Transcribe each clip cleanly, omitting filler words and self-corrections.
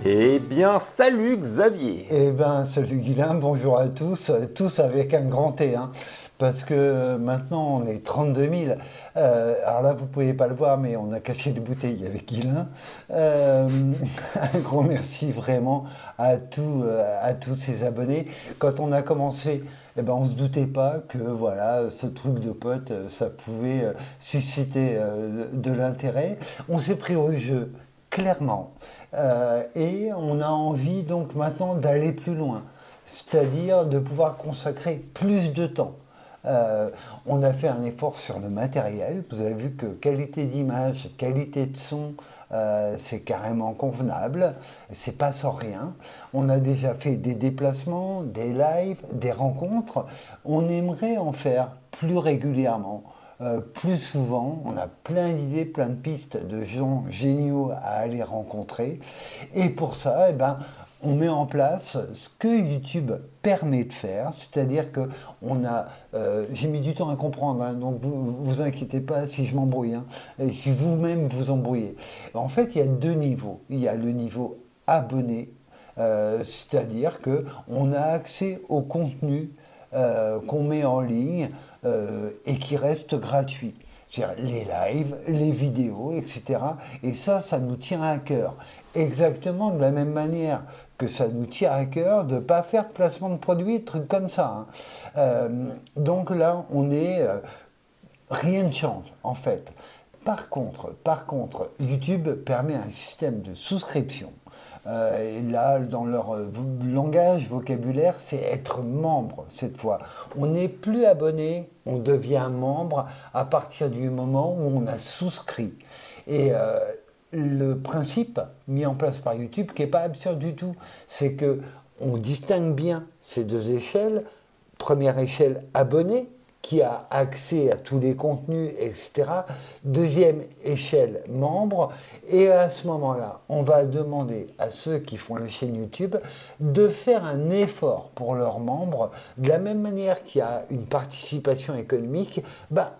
Eh bien, salut Xavier. Eh ben, salut Guilain, bonjour à tous, tous avec un grand T, hein, parce que maintenant on est 32 000. Alors là, vous ne pouvez pas le voir, mais on a caché des bouteilles avec Guilain. Euh, un grand merci vraiment à tous ces abonnés. Quand on a commencé, eh ben, on ne se doutait pas que voilà, ce truc de pote, ça pouvait susciter de l'intérêt. On s'est pris au jeu, clairement. Et on a envie donc maintenant d'aller plus loin, c'est-à-dire de pouvoir consacrer plus de temps. On a fait un effort sur le matériel. Vous avez vu que qualité d'image, qualité de son, c'est carrément convenable. C'est pas sans rien. On a déjà fait des déplacements, des lives, des rencontres. On aimerait en faire plus régulièrement. Plus souvent, on a plein d'idées, plein de pistes de gens géniaux à aller rencontrer. Et pour ça, eh ben, on met en place ce que YouTube permet de faire, c'est-à-dire que j'ai mis du temps à comprendre, hein, donc vous inquiétez pas si je m'embrouille, hein, et si vous-même vous embrouillez. En fait, il y a deux niveaux. Il y a le niveau abonné, c'est-à-dire que on a accès au contenu qu'on met en ligne et qui reste gratuit. C'est-à-dire les lives, les vidéos, etc. Et ça nous tient à cœur. Exactement de la même manière que ça nous tient à cœur de ne pas faire de placement de produits, de trucs comme ça. Hein. Donc là, rien ne change, en fait. Par contre, YouTube permet un système de souscription. Et là, dans leur langage, vocabulaire, c'est être membre cette fois. On n'est plus abonné, on devient membre à partir du moment où on a souscrit. Et le principe mis en place par YouTube, qui n'est pas absurde du tout, c'est que on distingue bien ces deux échelles. Première échelle, abonné, qui a accès à tous les contenus, etc. Deuxième échelle, membre. Et à ce moment-là, on va demander à ceux qui font la chaîne YouTube de faire un effort pour leurs membres. De la même manière qu'il y a une participation économique,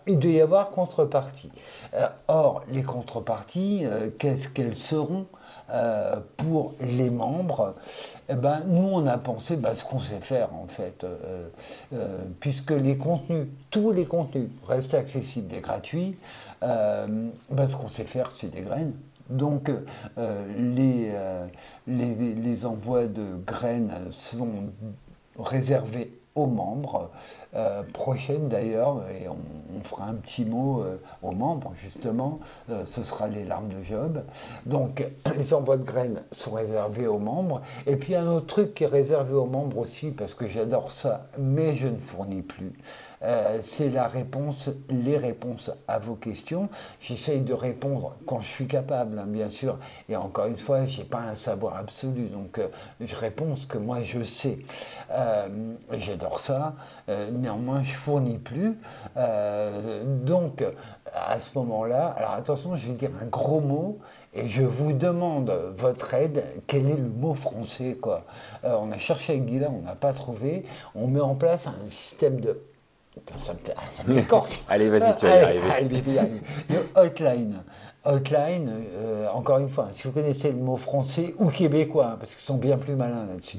il doit y avoir contrepartie. Or, les contreparties, qu'est-ce qu'elles seront pour les membres? Nous, on a pensé ce qu'on sait faire, en fait, puisque tous les contenus restent accessibles et gratuits, ce qu'on sait faire, c'est des graines. Donc, les envois de graines sont réservés aux membres, prochaine d'ailleurs, et on fera un petit mot aux membres, justement, ce sera les larmes de Job. Donc, les envois de graines sont réservés aux membres. Et puis, un autre truc qui est réservé aux membres aussi, parce que j'adore ça, mais je ne fournis plus, c'est les réponses à vos questions. J'essaye de répondre quand je suis capable, hein, bien sûr. Et encore une fois, je n'ai pas un savoir absolu, donc je réponds ce que moi je sais. J'adore ça. Néanmoins, je fournis plus. Donc, à ce moment-là, alors attention, je vais dire un gros mot. Et je vous demande votre aide, quel est le mot français, quoi. On a cherché avec Guilain, on n'a pas trouvé. On met en place un système de... Ça m'écorche. Allez, vas-y, tu vas y arriver. Allez, le hotline. Hotline, encore une fois, si vous connaissez le mot français ou québécois, hein, parce qu'ils sont bien plus malins là-dessus,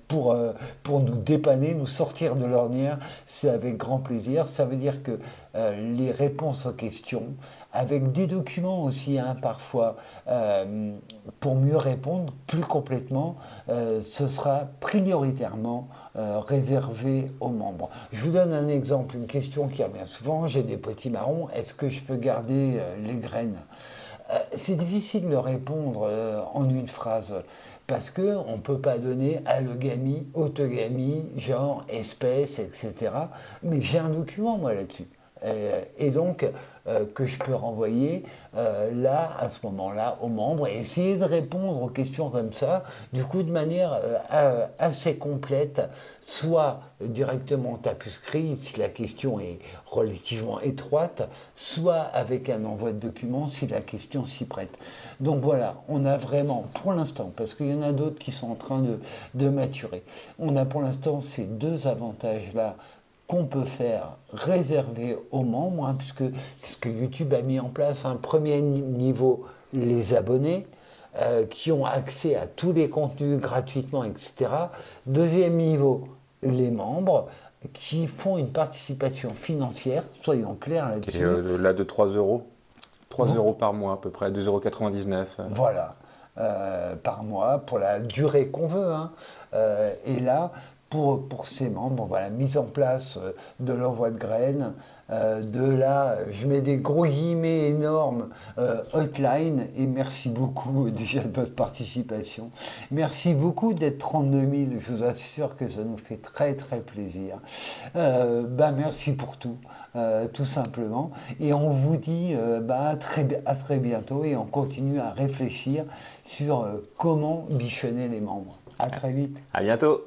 pour nous dépanner, nous sortir de l'ornière, c'est avec grand plaisir. Ça veut dire que les réponses aux questions, avec des documents aussi, hein, parfois, pour mieux répondre plus complètement, ce sera prioritairement réservé aux membres. Je vous donne un exemple, une question qui revient souvent. J'ai des petits marrons, est-ce que je peux garder les graines? C'est difficile de répondre en une phrase, parce qu'on ne peut pas donner allogamie, autogamie, genre, espèce, etc. Mais j'ai un document, moi, là-dessus. Et donc, que je peux renvoyer là, à ce moment-là, aux membres et essayer de répondre aux questions comme ça, du coup, de manière assez complète, soit directement tapuscrit, si la question est relativement étroite, soit avec un envoi de documents, si la question s'y prête. Donc voilà, on a vraiment, pour l'instant, parce qu'il y en a d'autres qui sont en train de maturer, on a pour l'instant ces deux avantages-là qu'on peut faire réservé aux membres, hein, puisque c'est ce que YouTube a mis en place. Un premier niveau, les abonnés. qui ont accès à tous les contenus gratuitement, etc. Deuxième niveau, les membres qui font une participation financière, soyons clairs là-dessus. Et là de 3 euros. 3 euros par mois à peu près, 2,99 €. Voilà, par mois, pour la durée qu'on veut. Hein. Et là, pour ces membres, voilà, mise en place de l'envoi de graines, je mets des gros guillemets énormes, hotline, et merci beaucoup déjà de votre participation. Merci beaucoup d'être 32 000, je vous assure que ça nous fait très très plaisir. Merci pour tout simplement. Et on vous dit à très bientôt, et on continue à réfléchir sur comment bichonner les membres. À très vite. À bientôt.